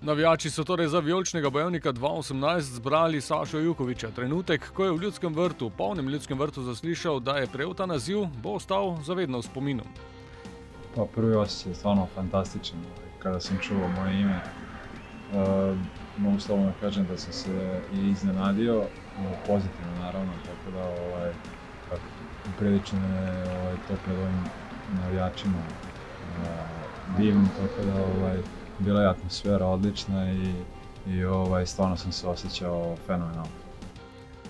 Navijači so torej za vijoličnega bojevnika 2018 zbrali Sašo Jukoviča. Trenutek, ko je v Ljudskem vrtu, polnem Ljudskem vrtu zaslišal, da je prejel ta naziv, bo ostal zavedno v spominu. Pa prvi osjećaj je stvarno fantastičan. Kada sam čuo moje ime, mogu slobodno kažem da sam se i iznenadio, pozitivno naravno, tako da prilično je to pred ovim navijačima divno, tako da bila je atmosfera odlična i stvarno sam se osjećao fenomenalno.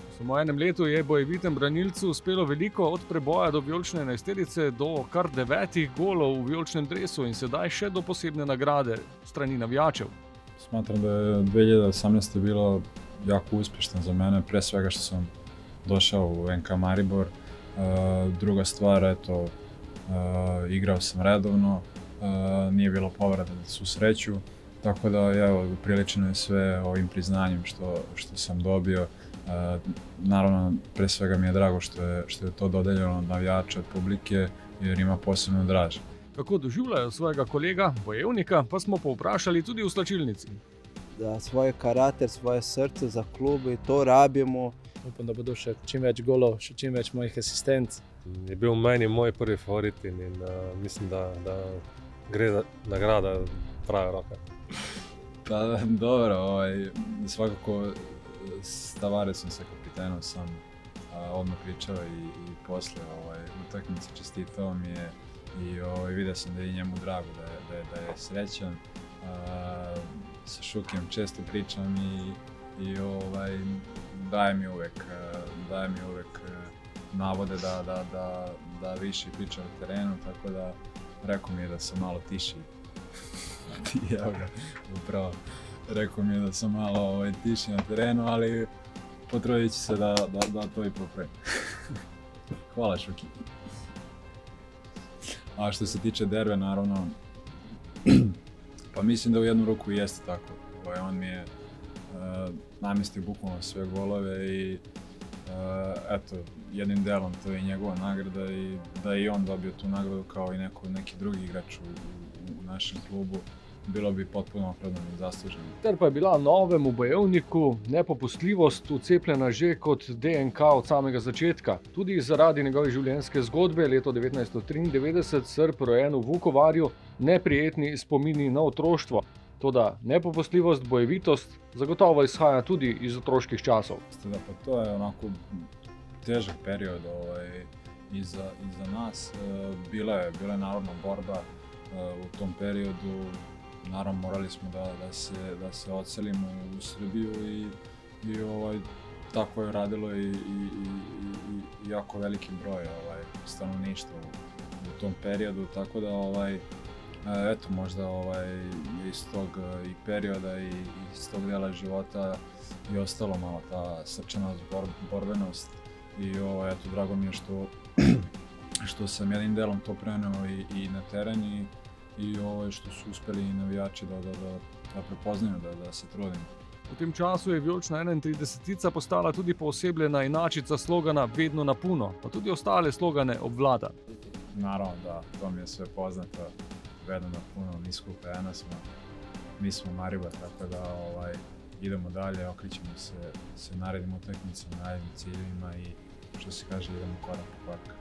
V samo enem letu je bojevitemu branilcu uspelo veliko, od preboja do vijolične enajsterice do kar 9 golov v vijoličnem dresu in sedaj še do posebne nagrade strani navijačev. Smatram da je 2018. bilo jako uspješno za mene, pre svega što sam došao u NK Maribor. Druga stvar, eto, igrao sam redovno, nije bilo povreda na svu sreću, tako da evo, upriličeno je sve ovim priznanjem što sam dobio. Naravno, pre svega mi je drago što je to dodeljeno od navijača, od publike, jer ima posebno draž. Kako doživljajo svojega kolega, bojevnika, pa smo povprašali tudi v slačilnici. Da svoj karakter, svoje srce za klub in to rabimo. Upam, da bodo še čim več golov, še čim več mojih asistenc. Je bil meni moj prvi favorit in mislim, da gre za nagrada prave roke. Pa dobro, svakako s Tavaresom, sa kapitenom sam odmah pričao i posle utakmice, čestitao mi je i vidio sam da je njemu drago, da je srećan. Sa Šukijem često pričam i daje mi uvek navode da više pričam o terenu, tako da rekao mi je da sam malo tiši. Evo ga, upravo. Rekao mi je da sam malo tiši na terenu, ali potrudit ću se da to i popravim. Hvala, Šuki. A što se tiče Derve, naravno, pa mislim da u jednu ruku jeste tako. On mi je namestio bukvalno sve golove i eto, jednim delom to je njegova nagrada i da je i on dobio tu nagradu kao i neki drugi igrač u našem klubu, bilo bi potpuno opravdano i zasluženo. Ter pa je bila novemu bojevniku nepopustljivost vcepljena že kot DNK od samega začetka. Tudi zaradi njegove življenjske zgodbe, leto 1993, Srb rojen v Vukovarju, neprijetni spomini na otroštvo. Toda nepopustljivost, bojevitost zagotovo izhaja tudi iz otroških časov. Pa to je onako težak period i za nas. Bila je naravno borba u tom periodu. Naravno, morali smo da se odselimo u Srbiju i tako je radilo i jako veliki broj stanovništva u tom periodu, tako da eto, možda iz tog i perioda i iz tog dela života je ostalo malo ta srčanost, borbenost i eto, drago mi je što sam jednim delom to preneo i na teren i što su uspeli i navijači da prepoznaju, da se trudim. V tem času je vijolična 31-tica postala tudi poosebljena inačica slogana Vedno na puno, pa tudi ostale slogane obvlada. Naravno da, to mi je sve poznato. Vedno na puno, mi skupa ena smo, mi smo Maribor, tako da idemo dalje, okrećemo se narednim utakmicama, narednim ciljevima i što se kaže idemo korak po korak.